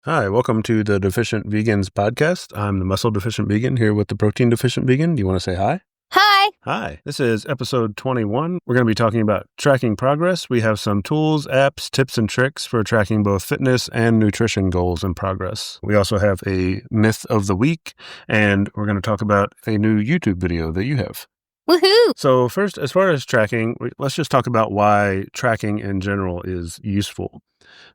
Hi, welcome to the Deficient Vegans podcast. I'm the Muscle Deficient Vegan here with the Protein Deficient Vegan. Do you want to say hi? Hi. Hi. This is episode 21. We're going to be talking about tracking progress. We have some tools, apps, tips, and tricks for tracking both fitness and nutrition goals and progress. We also have a myth of the week, and we're going to talk about a new YouTube video that you have. Woohoo! So first, as far as tracking, let's just talk about why tracking in general is useful.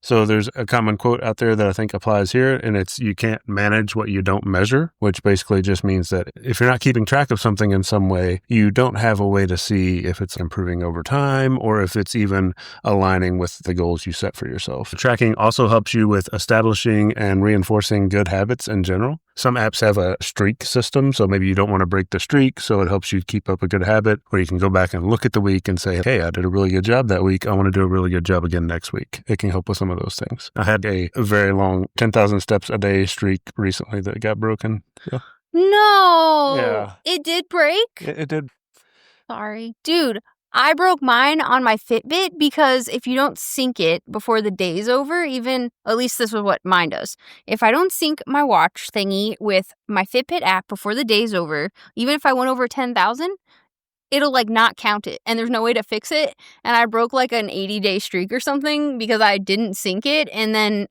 So there's a common quote out there that I think applies here, and it's you can't manage what you don't measure, which basically just means that if you're not keeping track of something in some way, you don't have a way to see if it's improving over time or if it's even aligning with the goals you set for yourself. Tracking also helps you with establishing and reinforcing good habits in general. Some apps have a streak system, so maybe you don't want to break the streak, so it helps you keep up a good habit, where you can go back and look at the week and say, hey, I did a really good job that week. I want to do a really good job again next week. It can help with some of those things. I had a very long 10,000 steps a day streak recently that got broken. So. No! Yeah. It did break? It did. Sorry. Dude, I broke mine on my Fitbit because if you don't sync it before the day's over, at least this is what mine does. If I don't sync my watch thingy with my Fitbit app before the day's over, even if I went over 10,000, it'll not count it, and there's no way to fix it. And I broke an 80-day streak or something because I didn't sync it, and then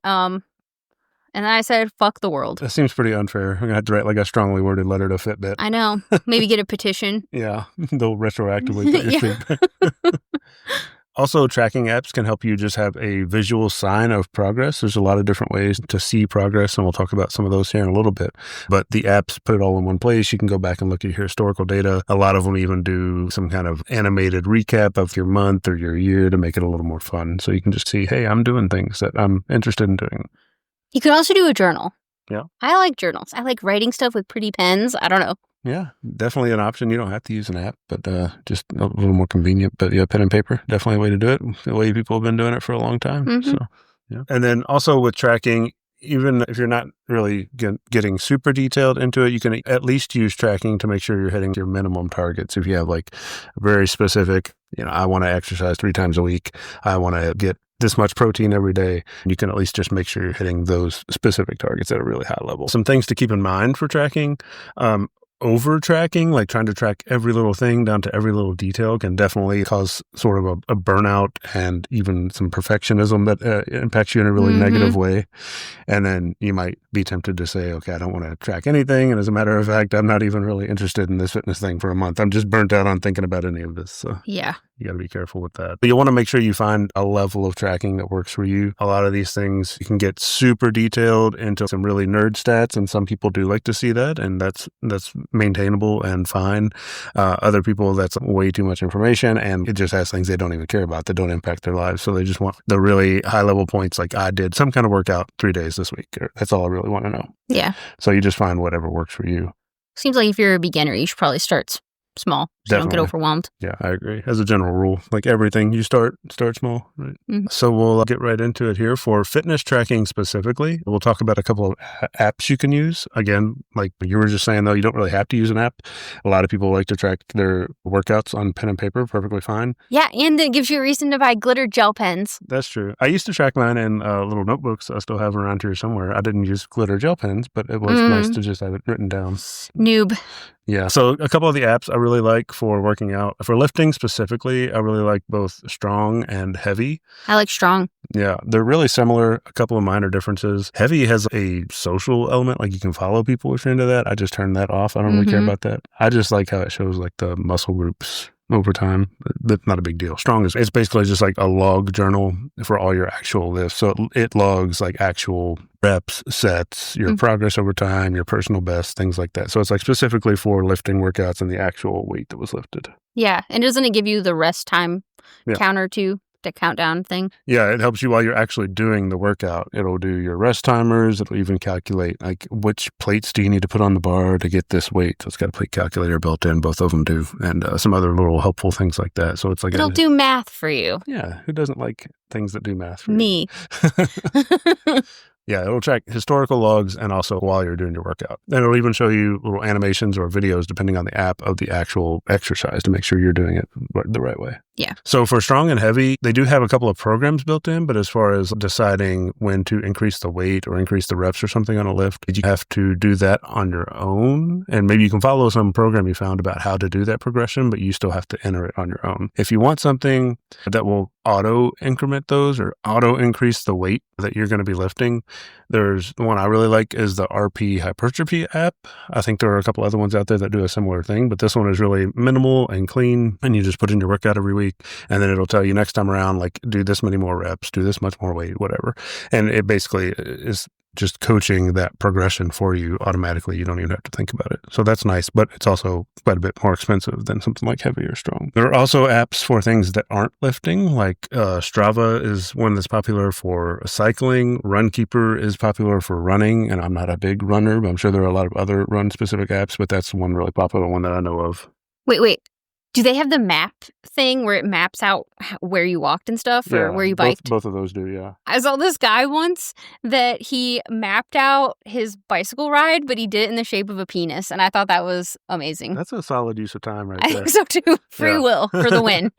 I said, fuck the world. That seems pretty unfair. I'm going to have to write a strongly worded letter to Fitbit. I know. Maybe get a petition. Yeah, they'll retroactively put your streak back. Also, tracking apps can help you just have a visual sign of progress. There's a lot of different ways to see progress, and we'll talk about some of those here in a little bit. But the apps put it all in one place. You can go back and look at your historical data. A lot of them even do some kind of animated recap of your month or your year to make it a little more fun. So you can just see, hey, I'm doing things that I'm interested in doing. You can also do a journal. Yeah. I like journals. I like writing stuff with pretty pens. I don't know. Yeah, definitely an option. You don't have to use an app, but just a little more convenient. But yeah, pen and paper, definitely a way to do it. The way people have been doing it for a long time. Mm-hmm. So, yeah. And then also with tracking, even if you're not really getting super detailed into it, you can at least use tracking to make sure you're hitting your minimum targets. If you have very specific, I want to exercise 3 times a week. I want to get this much protein every day. You can at least just make sure you're hitting those specific targets at a really high level. Some things to keep in mind for tracking. Over tracking, trying to track every little thing down to every little detail, can definitely cause sort of a burnout and even some perfectionism that impacts you in a really negative way. And then you might be tempted to say, okay, I don't want to track anything. And as a matter of fact, I'm not even really interested in this fitness thing for a month. I'm just burnt out on thinking about any of this. So yeah. You got to be careful with that. But you want to make sure you find a level of tracking that works for you. A lot of these things, you can get super detailed into some really nerd stats, and some people do like to see that, and that's maintainable and fine. Other people, that's way too much information, and it just has things they don't even care about that don't impact their lives. So they just want the really high-level points, like I did some kind of workout 3 days this week. That's all I really want to know. Yeah. So you just find whatever works for you. Seems like if you're a beginner, you should probably start small, so you don't get overwhelmed. Yeah, I agree. As a general rule, everything, you start small, right? Mm-hmm. So we'll get right into it here. For fitness tracking specifically, we'll talk about a couple of apps you can use. Again, like you were just saying, though, you don't really have to use an app. A lot of people like to track their workouts on pen and paper, perfectly fine. Yeah, and it gives you a reason to buy glitter gel pens. That's true. I used to track mine in little notebooks I still have around here somewhere. I didn't use glitter gel pens, but it was nice to just have it written down. Noob. Yeah. So a couple of the apps I really like for working out. For lifting specifically, I really like both Strong and Hevy. I like Strong. Yeah. They're really similar. A couple of minor differences. Hevy has a social element. You can follow people if you're into that. I just turned that off. I don't really care about that. I just like how it shows the muscle groups over time. That's not a big deal. Strong it's basically just a log journal for all your actual lifts. So it logs actual reps, sets, your progress over time, your personal best, things like that. So it's specifically for lifting workouts and the actual weight that was lifted. Yeah. And doesn't it give you the rest time counter too? The countdown thing? Yeah, it helps you while you're actually doing the workout. It'll do your rest timers. It'll even calculate which plates do you need to put on the bar to get this weight. So it's got a plate calculator built in. Both of them do. And some other little helpful things like that. So it's it'll do math for you. Yeah. Who doesn't like things that do math for Me. you? Yeah, it'll track historical logs and also while you're doing your workout. And it'll even show you little animations or videos, depending on the app, of the actual exercise to make sure you're doing it the right way. Yeah. So for Strong and Heavy, they do have a couple of programs built in, but as far as deciding when to increase the weight or increase the reps or something on a lift, you have to do that on your own. And maybe you can follow some program you found about how to do that progression, but you still have to enter it on your own. If you want something that will auto increment those or auto increase the weight that you're going to be lifting, there's the one I really like is the RP Hypertrophy app. I think there are a couple other ones out there that do a similar thing, but this one is really minimal and clean, and you just put in your workout every week, and then it'll tell you next time around, like, do this many more reps, do this much more weight, whatever. And it basically is just coaching that progression for you automatically. You don't even have to think about it. So that's nice, but it's also quite a bit more expensive than something like Heavy or Strong. There are also apps for things that aren't lifting, like Strava is one that's popular for cycling. Runkeeper is popular for running, and I'm not a big runner, but I'm sure there are a lot of other run-specific apps, but that's one really popular one that I know of. Wait. Do they have the map thing where it maps out where you walked and stuff, or where you biked? Both of those do, yeah. I saw this guy once that he mapped out his bicycle ride, but he did it in the shape of a penis, and I thought that was amazing. That's a solid use of time right I there. think so too. Free will for the win.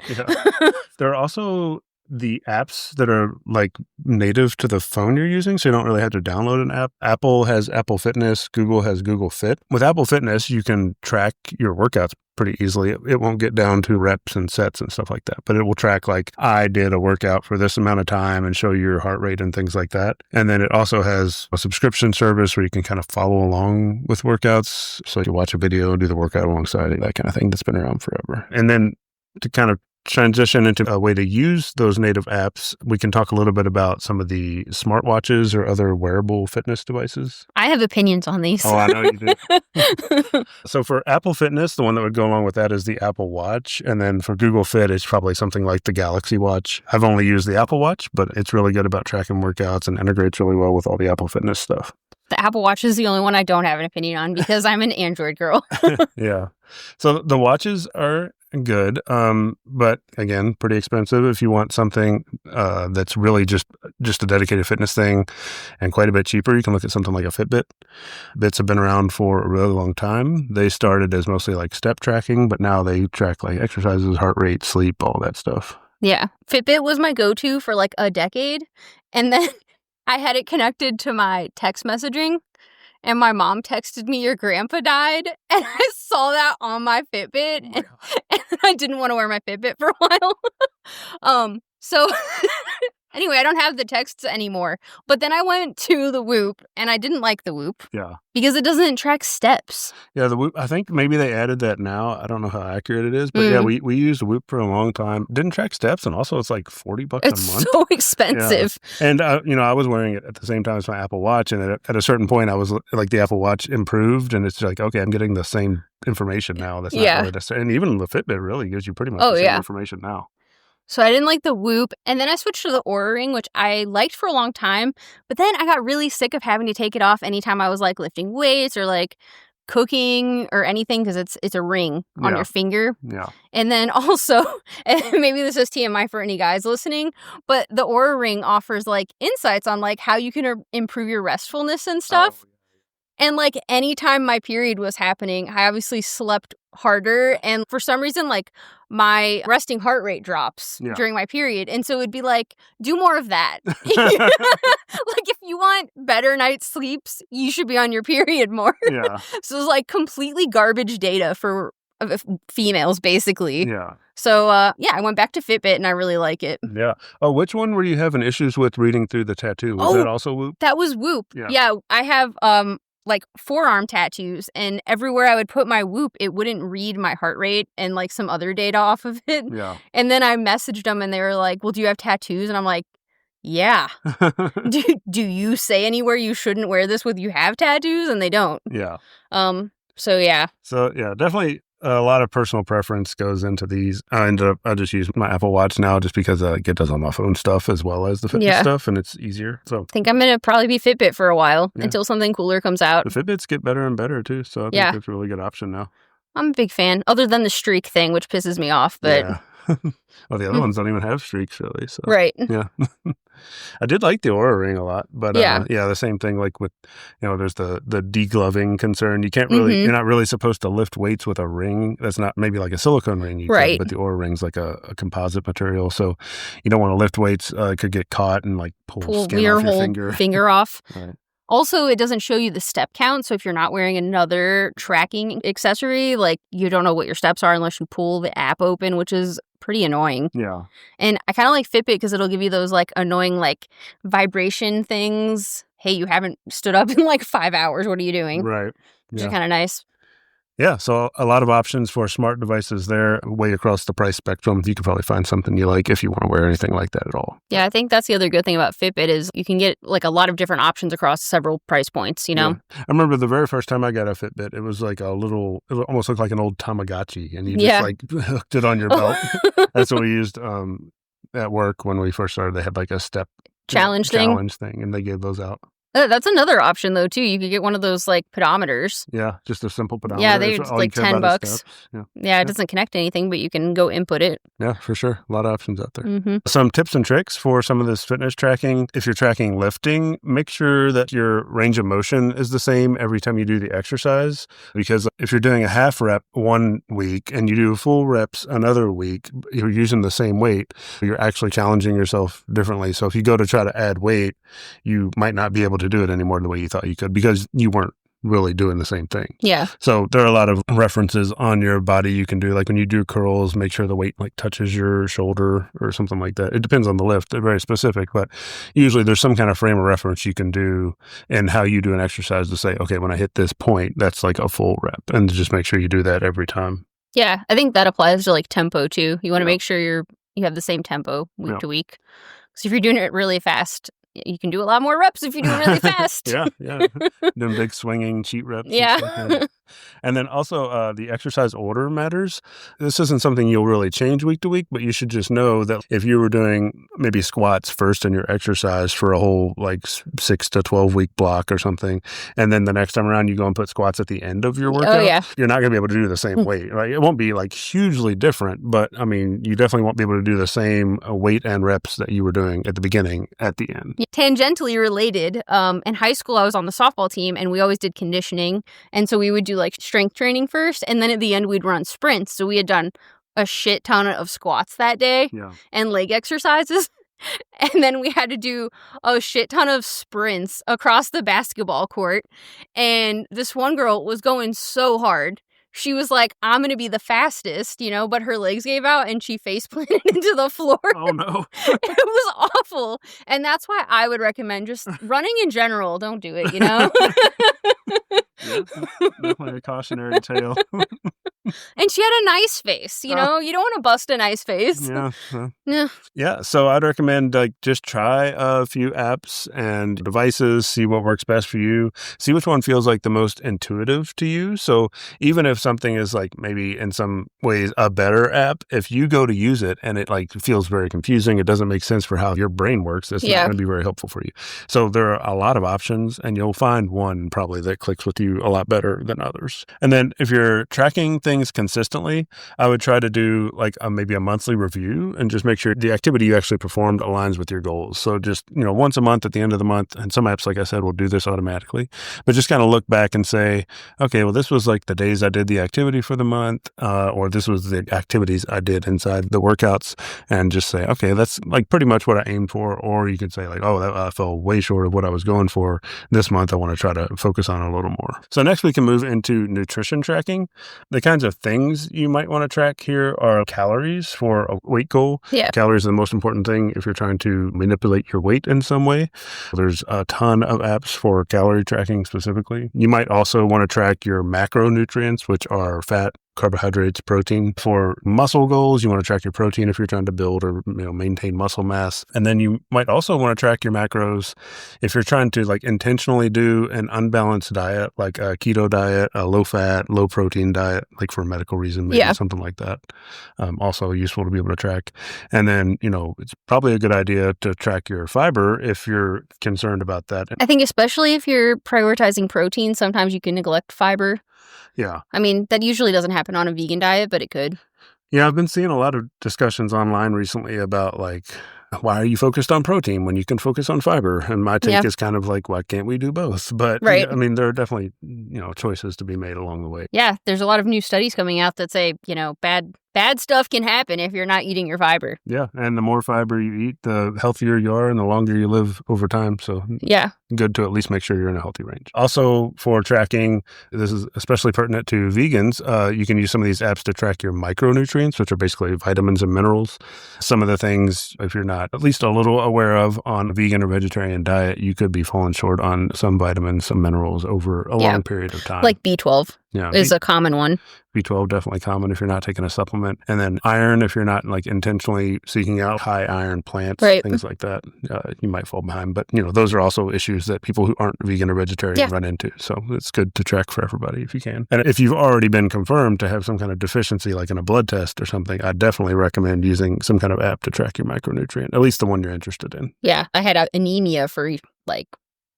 There are also the apps that are like native to the phone you're using, so you don't really have to download an app. Apple has Apple Fitness, Google has Google Fit. With Apple Fitness, you can track your workouts pretty easily. It won't get down to reps and sets and stuff like that, but it will track like, I did a workout for this amount of time and show you your heart rate and things like that. And then it also has a subscription service where you can kind of follow along with workouts. So you watch a video, do the workout alongside it, that kind of thing that's been around forever. And then to kind of transition into a way to use those native apps, we can talk a little bit about some of the smartwatches or other wearable fitness devices. I have opinions on these. Oh, I know you do. So for Apple Fitness, the one that would go along with that is the Apple Watch. And then for Google Fit, it's probably something like the Galaxy Watch. I've only used the Apple Watch, but it's really good about tracking workouts and integrates really well with all the Apple Fitness stuff. The Apple Watch is the only one I don't have an opinion on because I'm an Android girl. Yeah. So the watches are good, but again, pretty expensive. If you want something that's really just a dedicated fitness thing and quite a bit cheaper, you can look at something like a Fitbit. Bits have been around for a really long time. They started as mostly like step tracking, but now they track like exercises, heart rate, sleep, all that stuff. Yeah. Fitbit was my go-to for like a decade, and then I had it connected to my text messaging, and my mom texted me, your grandpa died, and I saw that on my Fitbit, and I didn't want to wear my Fitbit for a while. So anyway, I don't have the texts anymore, but then I went to the Whoop, and I didn't like the Whoop. Yeah. Because it doesn't track steps. Yeah, the Whoop, I think maybe they added that now. I don't know how accurate it is, but yeah, we used Whoop for a long time. Didn't track steps, and also it's like $40 a month. It's so expensive. Yeah. And, I was wearing it at the same time as my Apple Watch, and at a certain point, I was like, the Apple Watch improved, and it's like, okay, I'm getting the same information now. That's not really necessary. And even the Fitbit really gives you pretty much the same information now. So I didn't like the Whoop, and then I switched to the Oura Ring, which I liked for a long time, but then I got really sick of having to take it off anytime I was like lifting weights or like cooking or anything, because it's a ring on your finger. Yeah. And then also, and maybe this is TMI for any guys listening, but the Oura Ring offers like insights on like how you can improve your restfulness and stuff. And like anytime my period was happening, I obviously slept harder. And for some reason, like my resting heart rate drops during my period. And so it'd be like, do more of that. Like if you want better night's sleeps, you should be on your period more. Yeah. So it's like completely garbage data for females, basically. Yeah. So, I went back to Fitbit and I really like it. Yeah. Oh, which one were you having issues with reading through the tattoo? Was that also Whoop? That was Whoop. Yeah, I have like forearm tattoos, and everywhere I would put my Whoop, it wouldn't read my heart rate and like some other data off of it. Yeah. And then I messaged them and they were like, well, do you have tattoos? And I'm like, yeah. Do you say anywhere you shouldn't wear this with you have tattoos? And they don't. Yeah. So yeah. So yeah, definitely a lot of personal preference goes into these. I just use my Apple Watch now just because it does all my phone stuff as well as the fitness stuff, and it's easier. So I think I'm going to probably be Fitbit for a while until something cooler comes out. The Fitbits get better and better too, so I think it's a really good option now. I'm a big fan, other than the streak thing, which pisses me off, but Well, the other ones don't even have streaks really. So Right. yeah. I did like the Aura Ring a lot, but Yeah. the same thing like with, there's the degloving concern. You can't really, you're not really supposed to lift weights with a ring. That's not maybe like a silicone ring, you Right. could, but the Aura Ring's like a composite material. So you don't want to lift weights. It could get caught and like pull skin your off your whole finger off. Right. Also, it doesn't show you the step count. So if you're not wearing another tracking accessory, like you don't know what your steps are unless you pull the app open, which is pretty annoying. Yeah. And I kind of like Fitbit because it'll give you those like annoying like vibration things. Hey, you haven't stood up in like 5 hours. What are you doing? Right. Which is kind of nice. Yeah, so a lot of options for smart devices there, way across the price spectrum. You could probably find something you like if you want to wear anything like that at all. Yeah, I think that's the other good thing about Fitbit is you can get like a lot of different options across several price points, you know? Yeah. I remember the very first time I got a Fitbit, it was like it almost looked like an old Tamagotchi, and you just like hooked it on your belt. That's what we used at work when we first started. They had like a step challenge thing, and they gave those out. That's another option, though, too. You could get one of those, like, pedometers. Yeah, just a simple pedometer. Yeah, they're like $10. Yeah, it doesn't connect to anything, but you can go input it. Yeah, for sure. A lot of options out there. Some tips and tricks for some of this fitness tracking. If you're tracking lifting, make sure that your range of motion is the same every time you do the exercise. Because if you're doing a half rep one week and you do full reps another week, you're using the same weight, you're actually challenging yourself differently. So if you go to try to add weight, you might not be able to do it anymore the way you thought you could because you weren't really doing the same thing. Yeah. So there are a lot of references on your body you can do. Like when you do curls, make sure the weight like touches your shoulder or something like that. It depends on the lift. They're very specific, but usually there's some kind of frame of reference you can do in how you do an exercise to say, okay, when I hit this point, that's like a full rep. And just make sure you do that every time. Yeah. I think that applies to like tempo too. You want to make sure you have the same tempo week to week. So if you're doing it really fast, you can do a lot more reps if you do it really fast. Yeah. Doing big swinging cheat reps. Yeah. And then also the exercise order matters. This isn't something you'll really change week to week, but you should just know that if you were doing maybe squats first in your exercise for a whole like 6 to 12 week block or something, and then the next time around you go and put squats at the end of your workout, you're not going to be able to do the same weight, right? It won't be like hugely different, but I mean, you definitely won't be able to do the same weight and reps that you were doing at the beginning at the end. Tangentially related, in high school, I was on the softball team and we always did conditioning. And so we would do like strength training first. And then at the end, we'd run sprints. So we had done a shit ton of squats that day and leg exercises. And then we had to do a shit ton of sprints across the basketball court. And this one girl was going so hard. She was like, I'm going to be the fastest, but her legs gave out and she face planted into the floor. Oh, no. It was awful. And that's why I would recommend just running in general. Don't do it, Yeah, definitely a cautionary tale. And she had a nice face, you don't want to bust a nice face. Yeah. So I'd recommend just try a few apps and devices, see what works best for you, see which one feels like the most intuitive to you. So even if something is like maybe in some ways a better app, if you go to use it and it like feels very confusing, it doesn't make sense for how your brain works, it's not going to be very helpful for you. So there are a lot of options and you'll find one probably that clicks with you a lot better than others. And then if you're tracking things consistently, I would try to do like maybe a monthly review and just make sure the activity you actually performed aligns with your goals. So just, once a month at the end of the month, and some apps, like I said, will do this automatically, but just kind of look back and say, okay, well, this was like the days I did the activity for the month, or this was the activities I did inside the workouts, and just say, okay, that's like pretty much what I aimed for. Or you could say like, oh, I fell way short of what I was going for this month. I want to try to focus on it a little more. So next we can move into nutrition tracking. The kinds of things you might want to track here are calories for a weight goal. Yeah. Calories are the most important thing if you're trying to manipulate your weight in some way. There's a ton of apps for calorie tracking specifically. You might also want to track your macronutrients, which are fat, carbohydrates, protein. For muscle goals, you want to track your protein if you're trying to build or maintain muscle mass. And then you might also want to track your macros if you're trying to like intentionally do an unbalanced diet, like a keto diet, a low fat, low protein diet, like for a medical reason, maybe something like that. Also useful to be able to track. And then, it's probably a good idea to track your fiber if you're concerned about that. I think especially if you're prioritizing protein, sometimes you can neglect fiber. Yeah. I mean, that usually doesn't happen on a vegan diet, but it could. Yeah, I've been seeing a lot of discussions online recently about like, why are you focused on protein when you can focus on fiber? And my take is kind of like, why can't we do both? But Right. I mean, there are definitely, choices to be made along the way. Yeah, there's a lot of new studies coming out that say, bad stuff can happen if you're not eating your fiber. Yeah, and the more fiber you eat, the healthier you are and the longer you live over time. So yeah, good to at least make sure you're in a healthy range. Also, for tracking, this is especially pertinent to vegans, you can use some of these apps to track your micronutrients, which are basically vitamins and minerals. Some of the things, if you're not at least a little aware of on a vegan or vegetarian diet, you could be falling short on some vitamins, some minerals over a long period of time. Like B12 is a common one. B12 definitely common if you're not taking a supplement. And then iron, if you're not like intentionally seeking out high iron plants, things like that, you might fall behind. But, those are also issues that people who aren't vegan or vegetarian run into. So it's good to track for everybody if you can. And if you've already been confirmed to have some kind of deficiency, like in a blood test or something, I definitely recommend using some kind of app to track your micronutrient, at least the one you're interested in. Yeah, I had anemia for like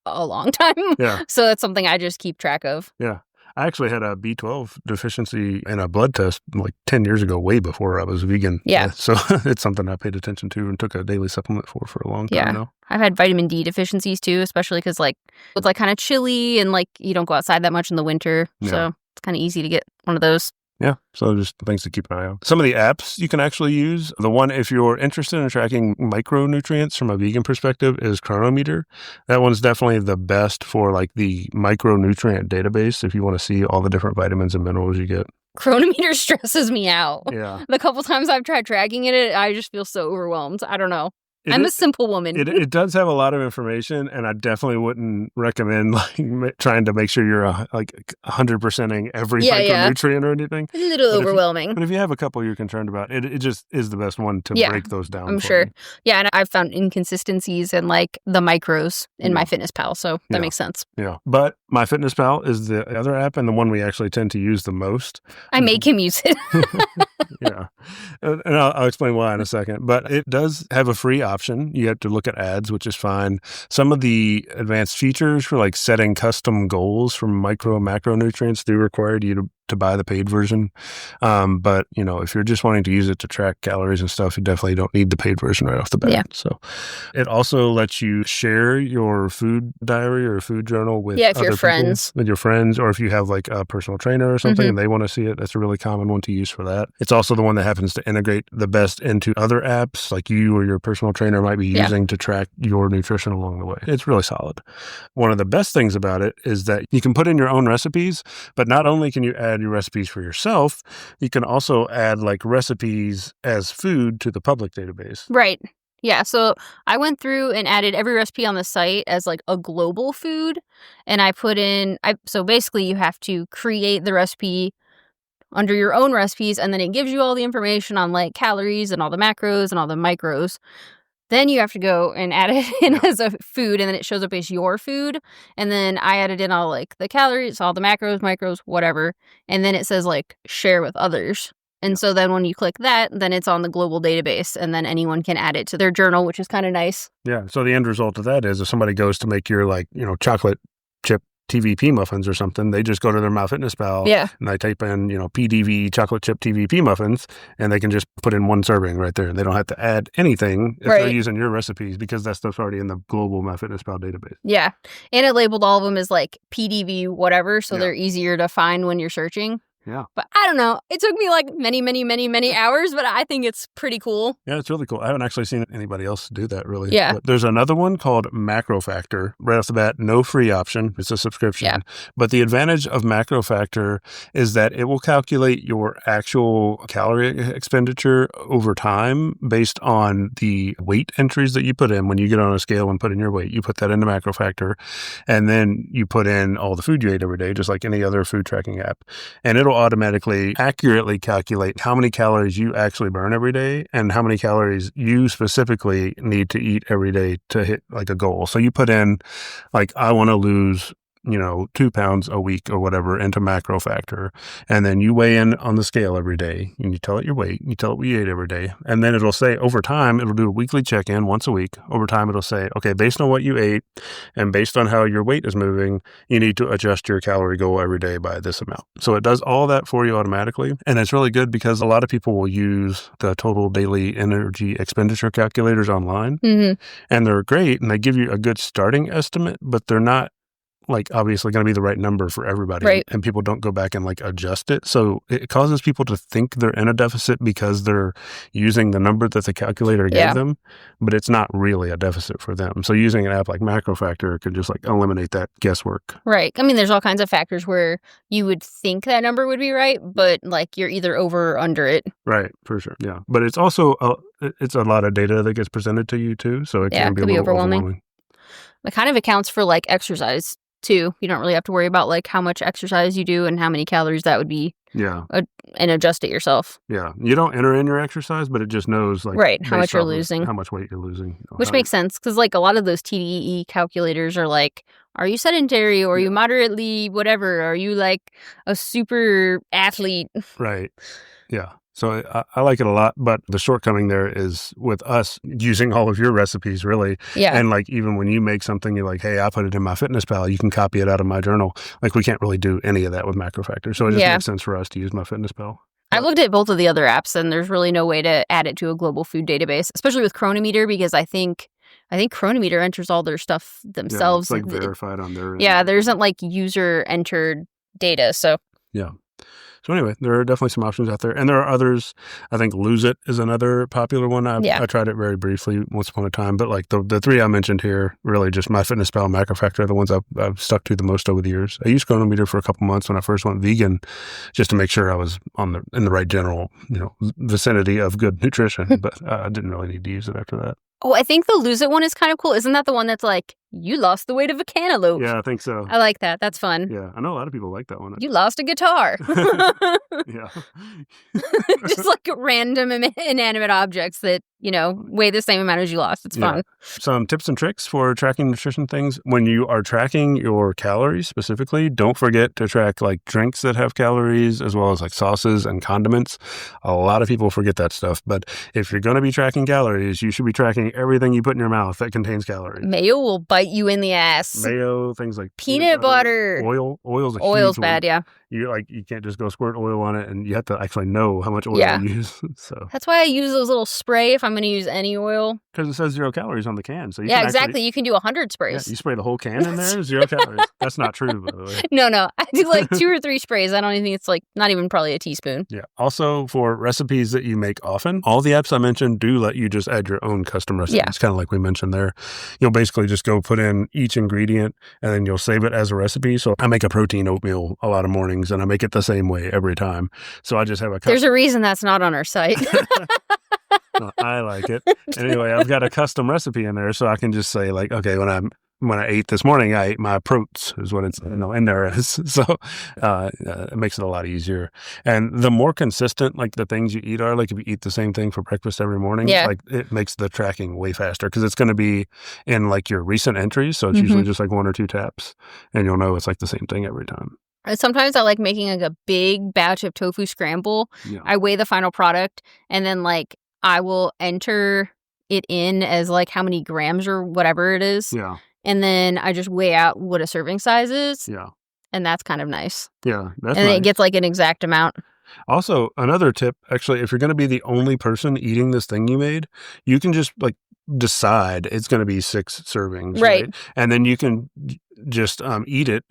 a long time. Yeah. So it's something I just keep track of. Yeah. I actually had a B12 deficiency in a blood test like 10 years ago, way before I was vegan. Yeah. So it's something I paid attention to and took a daily supplement for a long time now. I've had vitamin D deficiencies too, especially because with kind of chilly and you don't go outside that much in the winter. Yeah. So it's kind of easy to get one of those. Yeah, so just things to keep an eye on. Some of the apps you can actually use. The one, if you're interested in tracking micronutrients from a vegan perspective, is Chronometer. That one's definitely the best for the micronutrient database if you want to see all the different vitamins and minerals you get. Chronometer stresses me out. Yeah. The couple times I've tried tracking it, I just feel so overwhelmed. I don't know. I'm a simple woman. It does have a lot of information, and I definitely wouldn't recommend trying to make sure you're 100%ing every micronutrient or anything. It's a little overwhelming. But if you have a couple you're concerned about, it just is the best one to break those down. I'm sure. Yeah, and I've found inconsistencies in the macros in MyFitnessPal, so that makes sense. Yeah, but MyFitnessPal is the other app and the one we actually tend to use the most. I make him use it. Yeah, and I'll explain why in a second. But it does have a free option. You have to look at ads, which is fine. Some of the advanced features for setting custom goals for micro and macronutrients do require you to buy the paid version. But, if you're just wanting to use it to track calories and stuff, you definitely don't need the paid version right off the bat. Yeah. So it also lets you share your food diary or food journal with other friends. With your friends, or if you have a personal trainer or something and they want to see it, that's a really common one to use for that. It's also the one that happens to integrate the best into other apps like you or your personal trainer might be using to track your nutrition along the way. It's really solid. One of the best things about it is that you can put in your own recipes, but not only can you add your recipes for yourself, you can also add recipes as food to the public database. Right. Yeah. So I went through and added every recipe on the site as a global food. And I put in, so basically you have to create the recipe under your own recipes, and then it gives you all the information on calories and all the macros and all the micros. Then you have to go and add it in as a food, and then it shows up as your food. And then I added in all the calories, all the macros, micros, whatever. And then it says share with others. And so then when you click that, then it's on the global database, and then anyone can add it to their journal, which is kind of nice. Yeah. So the end result of that is if somebody goes to make your chocolate chip TVP muffins or something, they just go to their MyFitnessPal and they type in, PDV chocolate chip TVP muffins, and they can just put in one serving right there. And they don't have to add anything if they're using your recipes, because that stuff's already in the global MyFitnessPal database. Yeah. And it labeled all of them as PDV whatever, so they're easier to find when you're searching. Yeah. But I don't know. It took me many hours, but I think it's pretty cool. Yeah, it's really cool. I haven't actually seen anybody else do that, really. Yeah. But there's another one called MacroFactor. Right off the bat, no free option. It's a subscription. Yeah. But the advantage of MacroFactor is that it will calculate your actual calorie expenditure over time based on the weight entries that you put in. When you get on a scale and put in your weight, you put that into MacroFactor, and then you put in all the food you ate every day, just like any other food tracking app. And it'll automatically accurately calculate how many calories you actually burn every day and how many calories you specifically need to eat every day to hit a goal. So you put in I want to lose 2 pounds a week or whatever into macro factor. And then you weigh in on the scale every day and you tell it your weight, you tell it what you ate every day. And then it'll say over time, it'll do a weekly check-in once a week. Over time, it'll say, okay, based on what you ate and based on how your weight is moving, you need to adjust your calorie goal every day by this amount. So it does all that for you automatically. And it's really good because a lot of people will use the total daily energy expenditure calculators online. And they're great and they give you a good starting estimate, but they're not like obviously going to be the right number for everybody. Right. And people don't go back and like adjust it. So it causes people to think they're in a deficit because they're using the number that the calculator gave them, but it's not really a deficit for them. So using an app like MacroFactor could just like eliminate that guesswork. Right. I mean, there's all kinds of factors where you would think that number would be right, but like you're either over or under it. Right. For sure. Yeah. But it's also, it's a lot of data that gets presented to you too. So it can be a little overwhelming. It kind of accounts for like exercise too. You don't really have to worry about like how much exercise you do and how many calories that would be. Yeah. And adjust it yourself. Yeah. You don't enter in your exercise, but it just knows like how much you're losing. How much weight you're losing. Which makes sense because like a lot of those TDEE calculators are like, are you sedentary or are you moderately whatever? Are you like a super athlete? Right. Yeah. So I like it a lot, but the shortcoming there is with us using all of your recipes, really. Yeah. And like even when you make something, you're like, hey, I put it in MyFitnessPal. You can copy it out of my journal. Like we can't really do any of that with MacroFactor. So it just makes sense for us to use MyFitnessPal. I've looked at both of the other apps, and there's really no way to add it to a global food database, especially with Chronometer, because I think Chronometer enters all their stuff themselves. Yeah, it's like verified on their end. Yeah, there isn't like user entered data. So yeah. So anyway, there are definitely some options out there. And there are others. I think Lose It is another popular one. I tried it very briefly once upon a time. But like the three I mentioned here, really just MyFitnessPal and MacroFactor are the ones I've stuck to the most over the years. I used Chronometer for a couple months when I first went vegan just to make sure I was in the right general vicinity of good nutrition. But I didn't really need to use it after that. Oh, I think the Lose It one is kind of cool. Isn't that the one that's like, you lost the weight of a cantaloupe? Yeah, I think so. I like that. That's fun. Yeah, I know a lot of people like that one. You lost a guitar. Yeah. Just like random inanimate objects that, weigh the same amount as you lost. It's fun. Some tips and tricks for tracking nutrition things. When you are tracking your calories specifically, don't forget to track like drinks that have calories as well as like sauces and condiments. A lot of people forget that stuff. But if you're going to be tracking calories, you should be tracking everything you put in your mouth that contains calories. Mayo will bite you in the ass. Mayo, things like peanut butter. Oil's a Oil's huge bad, one. yeah. You can't just go squirt oil on it, and you have to actually know how much oil you use. So that's why I use those little spray if I'm going to use any oil. Because it says 0 calories on the can. So exactly. You can do 100 sprays. Yeah, you spray the whole can in there, 0 calories. That's not true, by the way. No. I do like 2 or 3 sprays. I don't even think it's like not even probably a teaspoon. Yeah. Also, for recipes that you make often, all the apps I mentioned do let you just add your own custom recipes. Yeah. Kind of like we mentioned there. You'll basically just go put in each ingredient and then you'll save it as a recipe. So I make a protein oatmeal a lot of mornings and I make it the same way every time. So I just have There's a reason that's not on our site. No, I like it. Anyway, I've got a custom recipe in there, so I can just say like, okay, when I ate this morning, I ate my protes is what it's in there is. So it makes it a lot easier. And the more consistent like the things you eat are, like if you eat the same thing for breakfast every morning, like it makes the tracking way faster because it's going to be in like your recent entries. So it's usually just like 1 or 2 taps, and you'll know it's like the same thing every time. Sometimes I like making like a big batch of tofu scramble. Yeah. I weigh the final product, and then like I will enter it in as like how many grams or whatever it is. Yeah. And then I just weigh out what a serving size is. Yeah. And that's kind of nice. Yeah. That's nice. It gets like an exact amount. Also, another tip, actually, if you're going to be the only person eating this thing you made, you can just like decide it's going to be 6 servings. Right. And then you can just eat it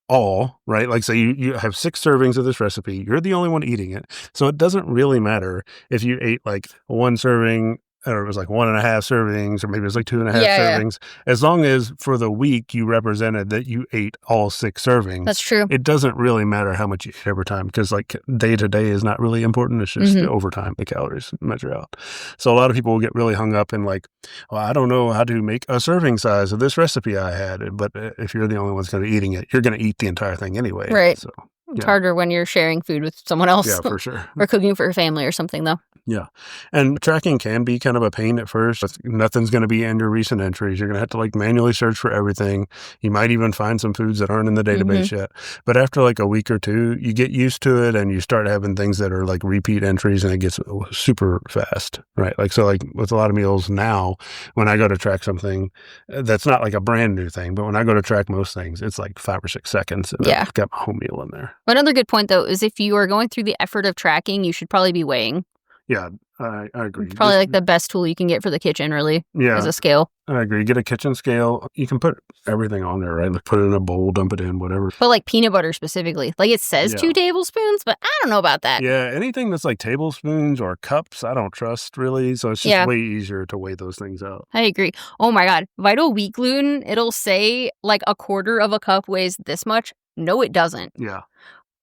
all, right? Like say you have 6 servings of this recipe. You're the only one eating it. So it doesn't really matter if you ate like 1 serving or it was like 1.5 servings, or maybe it was like 2.5 servings. As long as for the week you represented that you ate all 6 servings. That's true. It doesn't really matter how much you eat every time because like day to day is not really important. It's just over time the calories measure out. So a lot of people will get really hung up in like, well, I don't know how to make a serving size of this recipe I had. But if you're the only one that's going to be eating it, you're going to eat the entire thing anyway. Right. So. It's harder when you're sharing food with someone else. Yeah, for sure. Or cooking for a family or something, though. Yeah. And tracking can be kind of a pain at first. Nothing's going to be in your recent entries. You're going to have to like manually search for everything. You might even find some foods that aren't in the database yet. But after like a week or two, you get used to it and you start having things that are like repeat entries and it gets super fast, right? Like, so like with a lot of meals now, when I go to track something, that's not like a brand new thing, but when I go to track most things, it's like 5 or 6 seconds. And I've got my whole meal in there. Another good point though, is if you are going through the effort of tracking, you should probably be weighing. Yeah, I agree. It's probably like the best tool you can get for the kitchen, really, as a scale. I agree. Get a kitchen scale. You can put everything on there, right? Like put it in a bowl, dump it in, whatever. But like peanut butter specifically. Like it says 2 tablespoons, but I don't know about that. Yeah, anything that's like tablespoons or cups, I don't trust really. So it's just way easier to weigh those things out. I agree. Oh my God. Vital Wheat Gluten, it'll say like a quarter of a cup weighs this much. No, it doesn't. Yeah.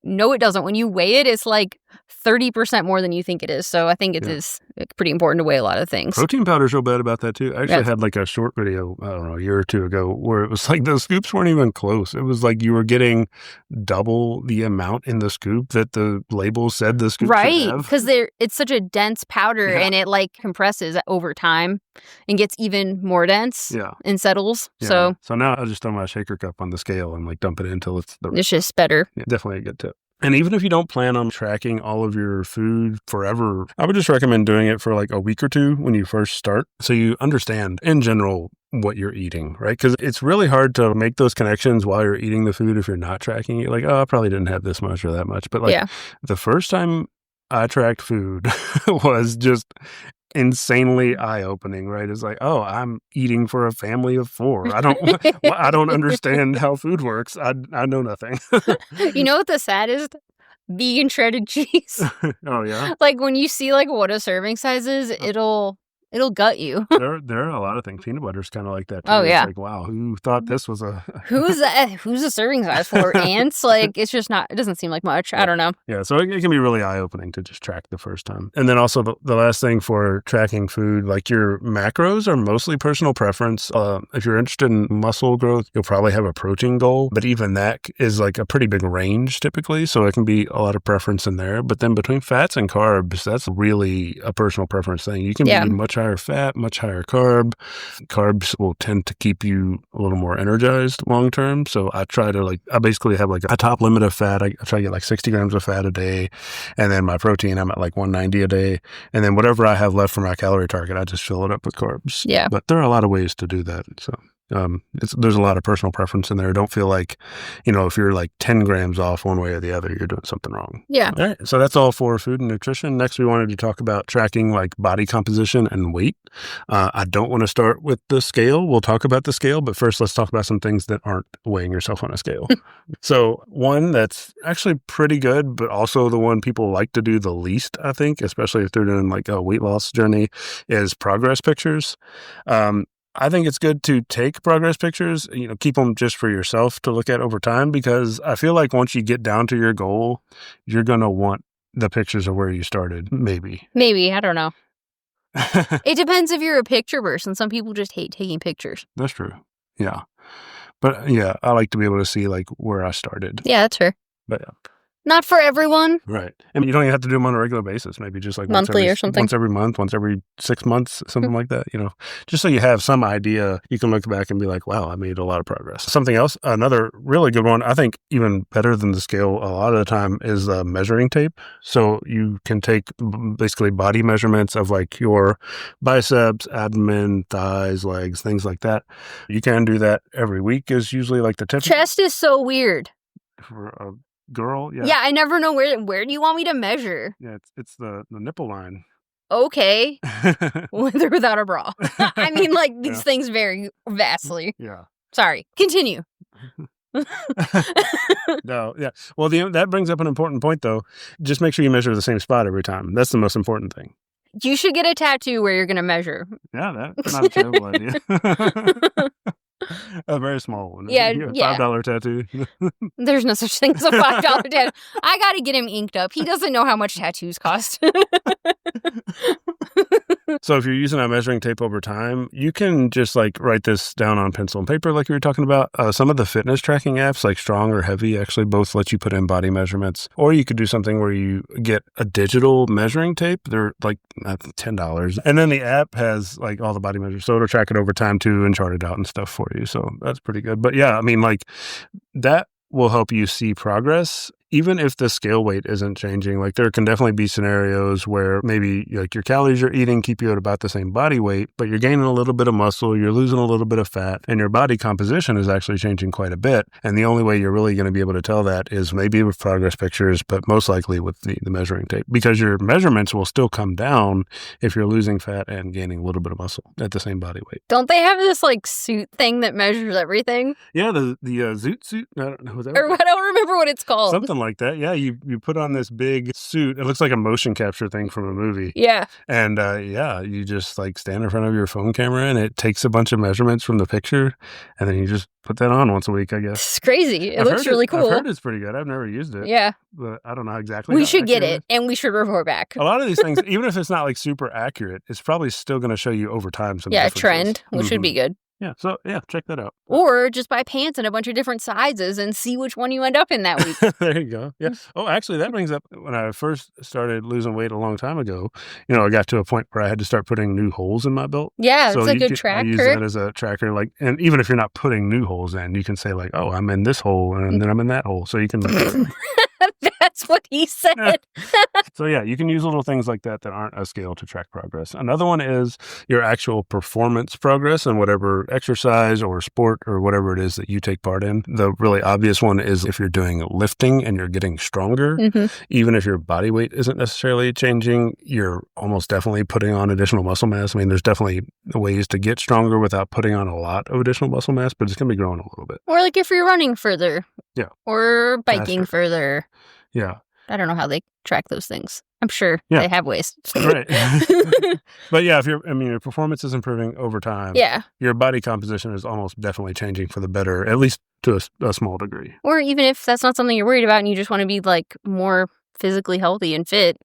No, it doesn't. When you weigh it, it's like 30% more than you think it is. So I think it is pretty important to weigh a lot of things. Protein powder's real bad about that too. I actually had like a short video, I don't know, a year or two ago, where it was like the scoops weren't even close. It was like you were getting double the amount in the scoop that the label said the scoop should have. Because it's such a dense powder and it like compresses over time and gets even more dense and settles. So now I just throw my shaker cup on the scale and like dump it in until it's just better. Yeah, definitely a good tip. And even if you don't plan on tracking all of your food forever, I would just recommend doing it for like a week or two when you first start, so you understand in general what you're eating, right? Because it's really hard to make those connections while you're eating the food if you're not tracking it. Like, oh, I probably didn't have this much or that much. But like the first time I tracked food was just insanely eye-opening, right? It's like, oh, I'm eating for a family of 4. I don't understand how food works. I know nothing. You know what the saddest? Vegan shredded cheese. Oh yeah. Like when you see like what a serving size is, it'll gut you. There are a lot of things. Peanut butter's kind of like that too. Oh yeah. It's like, wow, who thought this was a who's a serving size for? Ants? Like it's just not. It doesn't seem like much. I don't know. Yeah, so it can be really eye opening to just track the first time. And then also the last thing for tracking food, like your macros are mostly personal preference. If you're interested in muscle growth, you'll probably have a protein goal, but even that is like a pretty big range typically. So it can be a lot of preference in there. But then between fats and carbs, that's really a personal preference thing. You can be much higher fat, much higher carb. Carbs will tend to keep you a little more energized long term. So I basically have like a top limit of fat. I try to get like 60 grams of fat a day. And then my protein, I'm at like 190 a day. And then whatever I have left for my calorie target, I just fill it up with carbs. Yeah. But there are a lot of ways to do that. So there's a lot of personal preference in there. Don't feel like, if you're like 10 grams off one way or the other, you're doing something wrong. Yeah. All right. So that's all for food and nutrition. Next, we wanted to talk about tracking like body composition and weight. I don't want to start with the scale. We'll talk about the scale, but first let's talk about some things that aren't weighing yourself on a scale. So one that's actually pretty good, but also the one people like to do the least, I think, especially if they're doing like a weight loss journey, is progress pictures. I think it's good to take progress pictures, keep them just for yourself to look at over time, because I feel like once you get down to your goal, you're going to want the pictures of where you started, maybe. Maybe, I don't know. It depends if you're a picture person. Some people just hate taking pictures. That's true. Yeah. But yeah, I like to be able to see like where I started. Yeah, that's fair. But yeah. Not for everyone. Right. And you don't even have to do them on a regular basis. Maybe just like monthly or something. Once every month, once every 6 months, something like that, just so you have some idea. You can look back and be like, wow, I made a lot of progress. Something else, another really good one, I think even better than the scale a lot of the time, is measuring tape. So you can take basically body measurements of like your biceps, abdomen, thighs, legs, things like that. You can do that every week is usually like the tip. Chest is so weird. For a girl, yeah. Yeah, I never know where do you want me to measure? Yeah, it's the nipple line. Okay. With or without a bra. I mean, like, these things vary vastly. Yeah. Sorry. Continue. No, yeah. Well, that brings up an important point, though. Just make sure you measure the same spot every time. That's the most important thing. You should get a tattoo where you're going to measure. Yeah, that's not a terrible idea. A very small one. Yeah, $5 tattoo. There's no such thing as a $5 tattoo. I got to get him inked up. He doesn't know how much tattoos cost. So if you're using a measuring tape over time, you can just like write this down on pencil and paper like you were talking about. Some of the fitness tracking apps like Strong or Hevy actually both let you put in body measurements. Or you could do something where you get a digital measuring tape. They're like $10. And then the app has like all the body measures. So it'll track it over time too and chart it out and stuff for you. So that's pretty good. But yeah, I mean, like that will help you see progress. Even if the scale weight isn't changing, like there can definitely be scenarios where maybe like your calories you're eating keep you at about the same body weight, but you're gaining a little bit of muscle, you're losing a little bit of fat, and your body composition is actually changing quite a bit. And the only way you're really going to be able to tell that is maybe with progress pictures, but most likely with the measuring tape, because your measurements will still come down if you're losing fat and gaining a little bit of muscle at the same body weight. Don't they have this like suit thing that measures everything? Yeah, the Zoot suit. I don't know. Or I don't remember what it's called. Something like that. Yeah, you put on this big suit. It looks like a motion capture thing from a movie. Yeah. And you just like stand in front of your phone camera and it takes a bunch of measurements from the picture and then you just put that on once a week, I guess. It's crazy. It looks really cool. I've heard it's pretty good. I've never used it. Yeah. But I don't know exactly. We should get it and we should report back. A lot of these things, even if it's not like super accurate, it's probably still going to show you over time some a trend, which should be good. Yeah, so yeah, check that out. Or just buy pants in a bunch of different sizes and see which one you end up in that week. There you go. Yeah. Oh, actually, that brings up when I first started losing weight a long time ago, I got to a point where I had to start putting new holes in my belt. Yeah, so it's a good tracker. I use that as a tracker. Like, and even if you're not putting new holes in, you can say like, oh, I'm in this hole and then I'm in that hole. So you can... That's what he said. So yeah, you can use little things like that aren't a scale to track progress. Another one is your actual performance progress in whatever exercise or sport or whatever it is that you take part in. The really obvious one is if you're doing lifting and you're getting stronger, even if your body weight isn't necessarily changing, you're almost definitely putting on additional muscle mass. I mean, there's definitely ways to get stronger without putting on a lot of additional muscle mass, but it's going to be growing a little bit. Or like if you're running further. Yeah. Or biking further. Yeah. I don't know how they track those things. I'm sure they have ways. Right. But yeah, if your performance is improving over time. Yeah. Your body composition is almost definitely changing for the better, at least to a small degree. Or even if that's not something you're worried about and you just want to be like more physically healthy and fit,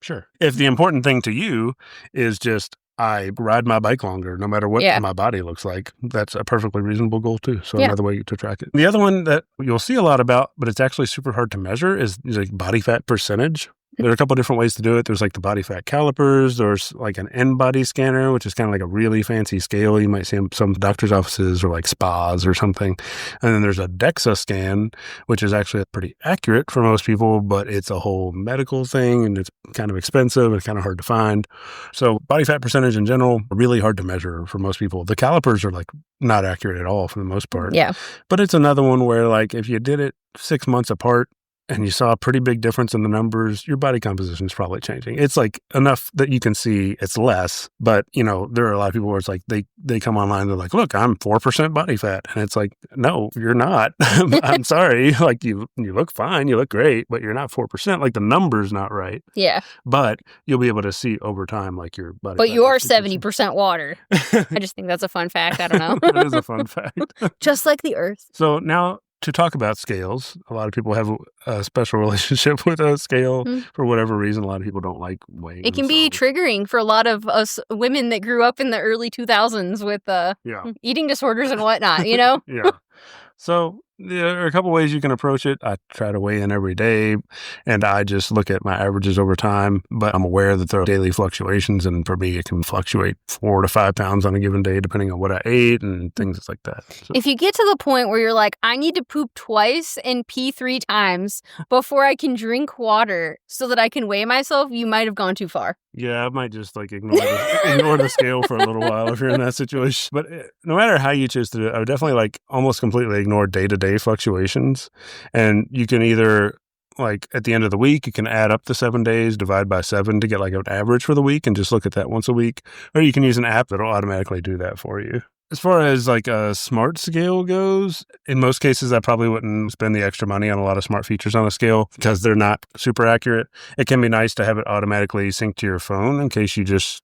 Sure. If the important thing to you is just I ride my bike longer, no matter what my body looks like. That's a perfectly reasonable goal too. So another way to track it. The other one that you'll see a lot about, but it's actually super hard to measure is like body fat percentage. There are a couple of different ways to do it. There's like the body fat calipers. There's like an N-body scanner, which is kind of like a really fancy scale. You might see in some doctor's offices or like spas or something. And then there's a DEXA scan, which is actually pretty accurate for most people, but it's a whole medical thing and it's kind of expensive and kind of hard to find. So body fat percentage in general, really hard to measure for most people. The calipers are like not accurate at all for the most part. Yeah. But it's another one where like if you did it 6 months apart, and you saw a pretty big difference in the numbers, your body composition is probably changing. It's like enough that you can see it's less, but there are a lot of people where it's like they come online, they're like, look, I'm 4% body fat. And it's like, no, you're not. I'm sorry. Like you look fine, you look great, but you're not 4%. Like the number's not right. Yeah. But you'll be able to see over time like your body But fat you are 70% water. I just think that's a fun fact. I don't know. That is a fun fact. Just like the earth. So now, to talk about scales, a lot of people have a special relationship with a scale for whatever reason. A lot of people don't like weighing. It can be triggering for a lot of us women that grew up in the early 2000s with eating disorders and whatnot, Yeah. So there are a couple ways you can approach it. I try to weigh in every day, and I just look at my averages over time, but I'm aware that there are daily fluctuations, and for me, it can fluctuate 4 to 5 pounds on a given day, depending on what I ate and things like that. So. If you get to the point where you're like, I need to poop twice and pee 3 times before I can drink water so that I can weigh myself, you might have gone too far. Yeah, I might just like ignore the scale for a little while if you're in that situation. But no matter how you choose to do it, I would definitely like almost completely ignore day-to-day fluctuations. And you can either like at the end of the week, you can add up the 7 days, divide by 7 to get like an average for the week and just look at that once a week. Or you can use an app that'll automatically do that for you. As far as like a smart scale goes, in most cases, I probably wouldn't spend the extra money on a lot of smart features on a scale because they're not super accurate. It can be nice to have it automatically sync to your phone in case you just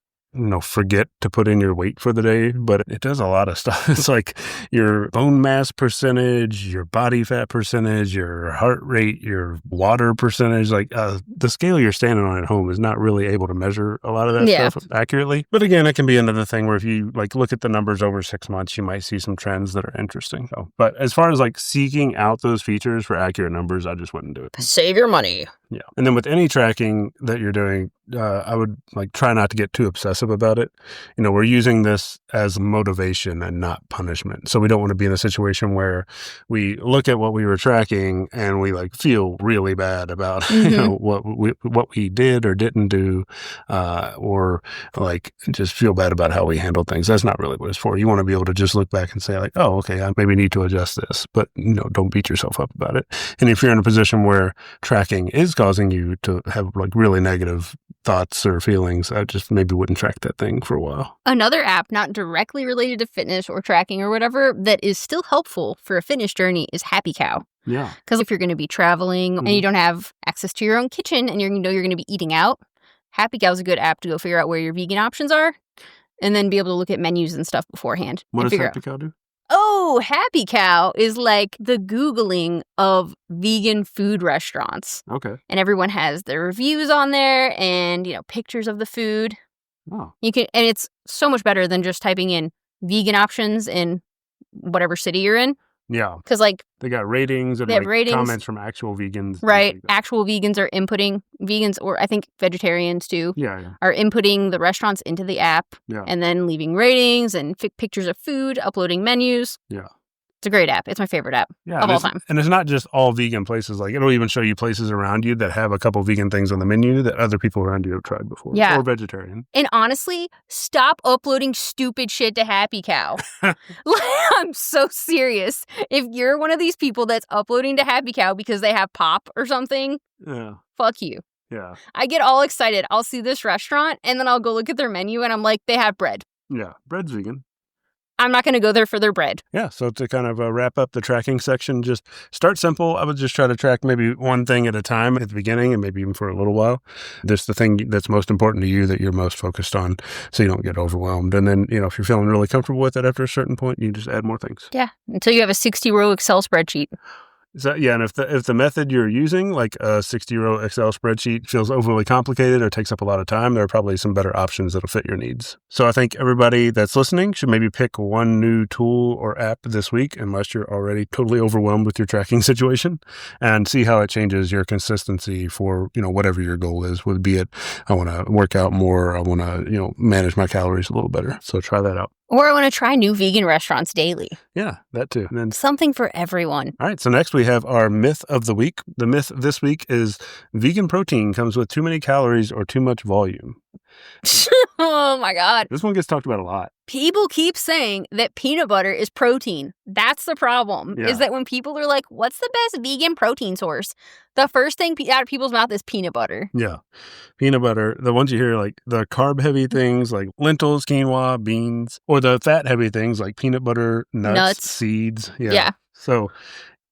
forget to put in your weight for the day, but it does a lot of stuff. It's like your bone mass percentage, your body fat percentage, your heart rate, your water percentage. Like the scale you're standing on at home is not really able to measure a lot of that stuff accurately. But again, it can be another thing where if you like look at the numbers over 6 months, you might see some trends that are interesting. So, but as far as like seeking out those features for accurate numbers, I just wouldn't do it. Save your money. Yeah. And then with any tracking that you're doing, I would like try not to get too obsessive about it. We're using this as motivation and not punishment. So we don't want to be in a situation where we look at what we were tracking and we like feel really bad about what we did or didn't do, or like just feel bad about how we handled things. That's not really what it's for. You want to be able to just look back and say like, oh, okay, I maybe need to adjust this, but don't beat yourself up about it. And if you're in a position where tracking is causing you to have like really negative thoughts or feelings, I just maybe wouldn't track that thing for a while. Another app not directly related to fitness or tracking or whatever that is still helpful for a fitness journey is Happy Cow. Yeah. Because if you're going to be traveling and you don't have access to your own kitchen and you're going to be eating out, Happy Cow is a good app to go figure out where your vegan options are and then be able to look at menus and stuff beforehand. What does Happy Cow do? Oh, Happy Cow is like the Googling of vegan food restaurants. Okay. And everyone has their reviews on there and, pictures of the food. Oh. And it's so much better than just typing in vegan options in whatever city you're in. Yeah. Because like they got ratings and comments from actual vegans. Right. Like actual vegans are inputting, vegans or I think vegetarians too, are inputting the restaurants into the app and then leaving ratings and pictures of food, uploading menus. Yeah. It's a great app. It's my favorite app of all time. And it's not just all vegan places. Like it'll even show you places around you that have a couple vegan things on the menu that other people around you have tried before. Yeah. Or vegetarian. And honestly, stop uploading stupid shit to Happy Cow. I'm so serious. If you're one of these people that's uploading to Happy Cow because they have pop or something, fuck you. Yeah. I get all excited. I'll see this restaurant and then I'll go look at their menu and I'm like, they have bread. Yeah. Bread's vegan. I'm not going to go there for their bread. Yeah. So to kind of wrap up the tracking section, just start simple. I would just try to track maybe one thing at a time at the beginning and maybe even for a little while. Just the thing that's most important to you that you're most focused on so you don't get overwhelmed. And then, if you're feeling really comfortable with it after a certain point, you just add more things. Yeah. Until you have a 60-row Excel spreadsheet. So, and if the method you're using, like a 60-row Excel spreadsheet, feels overly complicated or takes up a lot of time, there are probably some better options that'll fit your needs. So I think everybody that's listening should maybe pick one new tool or app this week, unless you're already totally overwhelmed with your tracking situation, and see how it changes your consistency for, whatever your goal is. Would be it, I want to work out more, I want to, manage my calories a little better. So try that out. Or I want to try new vegan restaurants daily. Yeah, that too. And then, something for everyone. All right, so next we have our myth of the week. The myth this week is vegan protein comes with too many calories or too much volume. Oh my God. This one gets talked about a lot. People keep saying that peanut butter is protein. That's the problem, is that when people are like, what's the best vegan protein source? The first thing out of people's mouth is peanut butter. Yeah. Peanut butter. The ones you hear, like the carb-heavy things like lentils, quinoa, beans, or the fat-heavy things like peanut butter, nuts. Seeds. Yeah. So,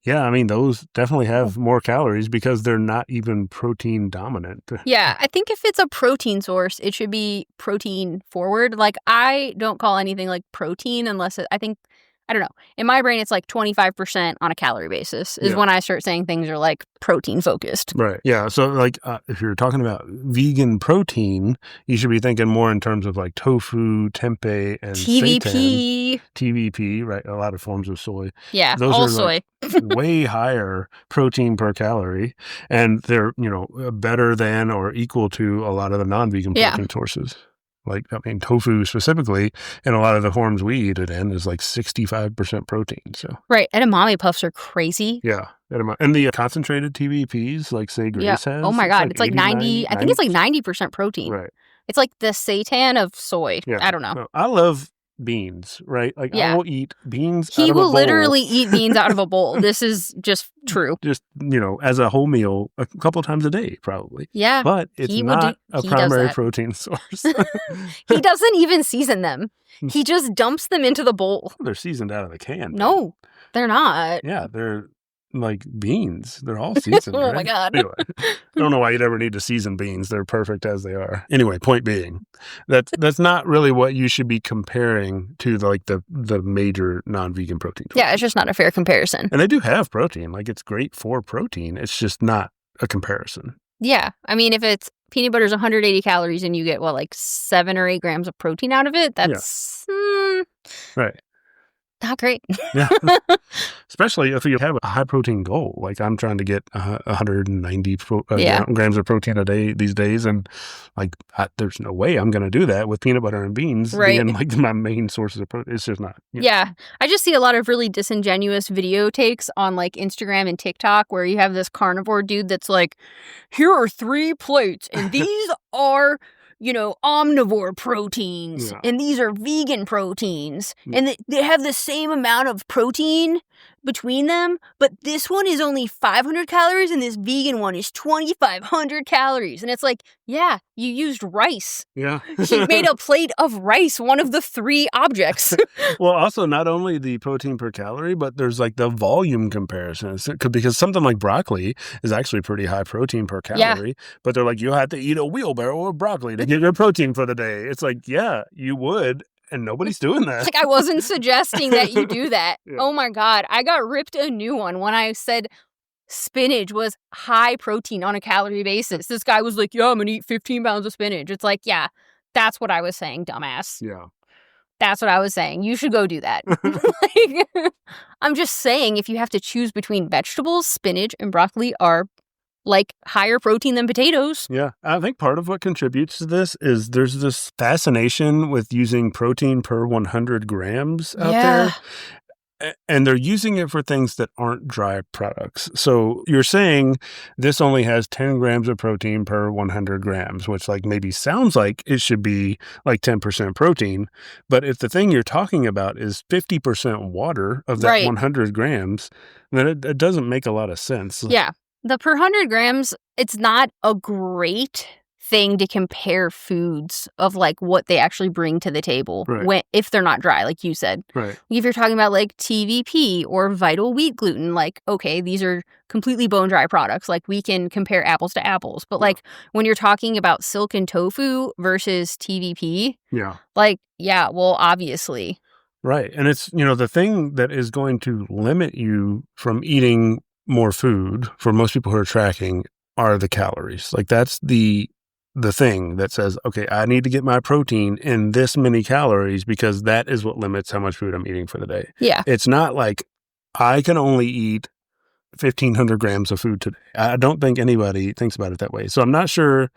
those definitely have more calories because they're not even protein dominant. Yeah, I think if it's a protein source, it should be protein forward. Like, I don't call anything like protein unless I don't know. In my brain, it's like 25% on a calorie basis is when I start saying things are like protein focused. Right. Yeah. So like if you're talking about vegan protein, you should be thinking more in terms of like tofu, tempeh, and TVP. seitan. TVP, right? A lot of forms of soy. Yeah, those all are soy. Like way higher protein per calorie. And they're, better than or equal to a lot of the non-vegan protein sources. Like, tofu specifically, and a lot of the forms we eat it in is like 65% protein. So right. Edamame puffs are crazy. Yeah. And the concentrated TVPs, like say Grace has. Oh my God. It's like 90. I think it's like 90% protein. Right. It's like the seitan of soy. Yeah. I don't know. No, I love beans, right? Like I will eat beans He out of a bowl. will literally eat beans out of a bowl. This is just true. Just, as a whole meal a couple times a day, probably. Yeah. But it's not a primary protein source. He doesn't even season them. He just dumps them into the bowl. They're seasoned out of the can. No, they're not. Yeah, they're like beans. They're all seasoned. Oh right? my God. Anyway, I don't know why you'd ever need to season beans. They're perfect as they are. Anyway, point being, that's not really what you should be comparing to the major non-vegan protein sources. Yeah, it's just not a fair comparison. And they do have protein. Like, it's great for protein. It's just not a comparison. Yeah. I mean, if it's peanut butter is 180 calories and you get, 7 or 8 grams of protein out of it, that's right. Not great. Yeah. Especially if you have a high protein goal. Like, I'm trying to get 190 grams of protein a day these days. And there's no way I'm going to do that with peanut butter and beans being like my main sources of protein. It's just not. Yeah. I just see a lot of really disingenuous video takes on like Instagram and TikTok where you have this carnivore dude that's like, here are 3 plates and these are omnivore proteins, and these are vegan proteins, and they have the same amount of protein between them, but this one is only 500 calories and this vegan one is 2,500 calories. And it's like, yeah, you used rice. Yeah. He made a plate of rice, one of the 3 objects. Well, also not only the protein per calorie, but there's like the volume comparisons, because something like broccoli is actually pretty high protein per calorie, but they're like, you have to eat a wheelbarrow of broccoli to get your protein for the day. It's like, yeah, you would. And nobody's doing that. Like, I wasn't suggesting that you do that. Yeah. Oh my God. I got ripped a new one when I said spinach was high protein on a calorie basis. This guy was like, yeah, I'm going to eat 15 pounds of spinach. It's like, yeah, that's what I was saying, dumbass. Yeah. That's what I was saying. You should go do that. I'm just saying, if you have to choose between vegetables, spinach and broccoli are like higher protein than potatoes. Yeah. I think part of what contributes to this is there's this fascination with using protein per 100 grams out there. And they're using it for things that aren't dry products. So you're saying this only has 10 grams of protein per 100 grams, which maybe sounds like it should be 10% protein. But if the thing you're talking about is 50% water of that 100 grams, then it doesn't make a lot of sense. Yeah. The per 100 grams, it's not a great thing to compare foods of what they actually bring to the table if they're not dry, like you said. Right. If you're talking about TVP or vital wheat gluten, okay, these are completely bone dry products. We can compare apples to apples. But when you're talking about silken tofu versus TVP, well, obviously. Right. And it's, the thing that is going to limit you from eating more food for most people who are tracking are the calories. That's the thing that says, okay, I need to get my protein in this many calories because that is what limits how much food I'm eating for the day. Yeah. It's not like I can only eat 1,500 grams of food today. I don't think anybody thinks about it that way. So I'm not sure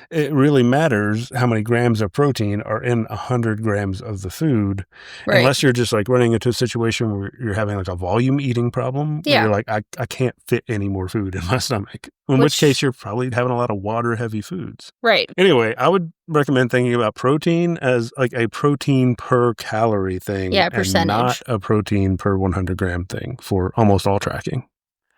it really matters how many grams of protein are in 100 grams of the food, unless you're just running into a situation where you're having a volume eating problem. Yeah. Where you're I can't fit any more food in my stomach. In which case you're probably having a lot of water heavy foods. Right. Anyway, I would recommend thinking about protein as a protein per calorie thing. Yeah, percentage. And not a protein per 100 gram thing for almost all tracking.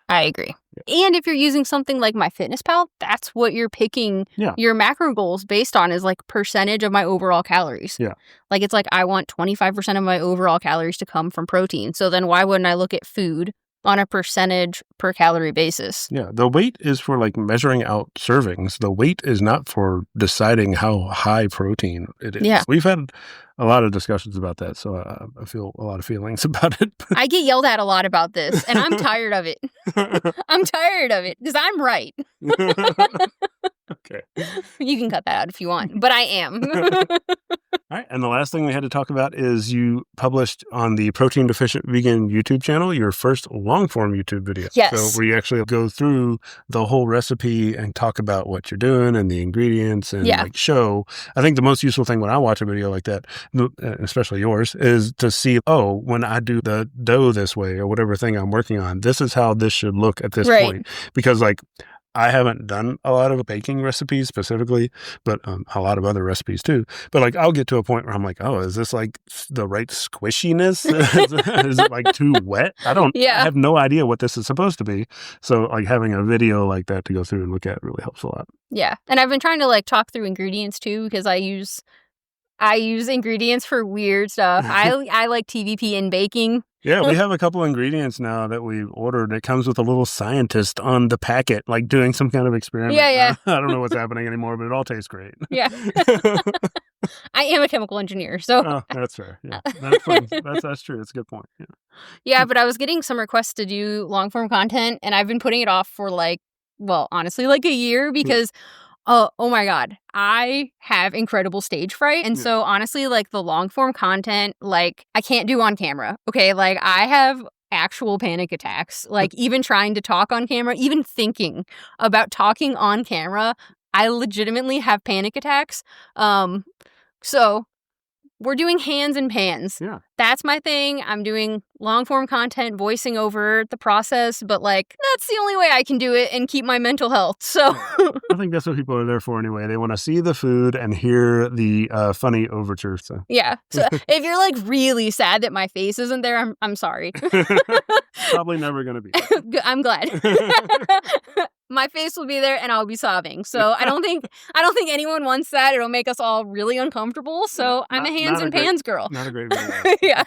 I agree. Yeah. And if you're using something like MyFitnessPal, that's what you're picking your macro goals based on is percentage of my overall calories. Yeah. It's I want 25% of my overall calories to come from protein. So then why wouldn't I look at food on a percentage per calorie basis? Yeah. The weight is for measuring out servings. The weight is not for deciding how high protein it is. Yeah. We've had a lot of discussions about that, so I feel a lot of feelings about it. I get yelled at a lot about this, and I'm tired of it. I'm tired of it because I'm right. Okay. You can cut that out if you want, but I am. All right. And the last thing we had to talk about is you published on the Protein Deficient Vegan YouTube channel your first long-form YouTube video. Yes. So where you actually go through the whole recipe and talk about what you're doing and the ingredients and show. I think the most useful thing when I watch a video like that, especially yours, is to see, when I do the dough this way or whatever thing I'm working on, this is how this should look at this point. Because I haven't done a lot of baking recipes specifically, but a lot of other recipes too. But I'll get to a point where I'm is this the right squishiness? Is it too wet? I have no idea what this is supposed to be. So having a video like that to go through and look at really helps a lot. Yeah. And I've been trying to talk through ingredients too, because I use I use ingredients for weird stuff. I like TVP in baking. Yeah, we have a couple ingredients now that we've ordered. It comes with a little scientist on the packet, like doing some kind of experiment. Yeah. I don't know what's happening anymore, but it all tastes great. Yeah. I am a chemical engineer, so. Oh, that's fair. Yeah, that's true. That's a good point. Yeah, but I was getting some requests to do long form content, and I've been putting it off for honestly, like a year because. Oh my God. I have incredible stage fright. And so honestly, like the long form content, like I can't do on camera. Okay. Like I have actual panic attacks, like even trying to talk on camera, even thinking about talking on camera, I legitimately have panic attacks. So we're doing hands and pans. Yeah. That's my thing. I'm doing long form content, voicing over the process, but like that's the only way I can do it and keep my mental health. So I think that's what people are there for anyway. They want to see the food and hear the funny overture. So. Yeah. So if you're like really sad that my face isn't there, I'm sorry. Probably never going to be. I'm glad. My face will be there and I'll be sobbing. So I don't think anyone wants that. It'll make us all really uncomfortable. So I'm a hands and pans girl. Not a great video. Yeah.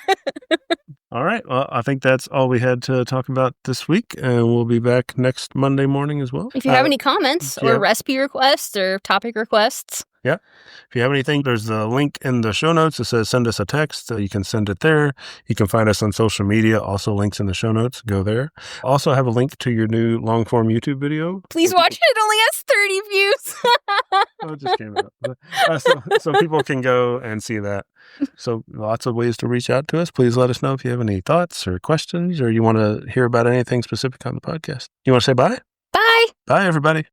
All right. Well, I think that's all we had to talk about this week. And we'll be back next Monday morning as well. If you have any comments or recipe requests or topic requests. Yeah. If you have anything, there's the link in the show notes. It says send us a text. You can send it there. You can find us on social media. Also links in the show notes. Go there. Also have a link to your new long form YouTube video. Please watch it. It only has 30 views. Oh, it just came out. So people can go and see that. So lots of ways to reach out to us. Please let us know if you have any thoughts or questions or you want to hear about anything specific on the podcast. You want to say bye? Bye. Bye, everybody.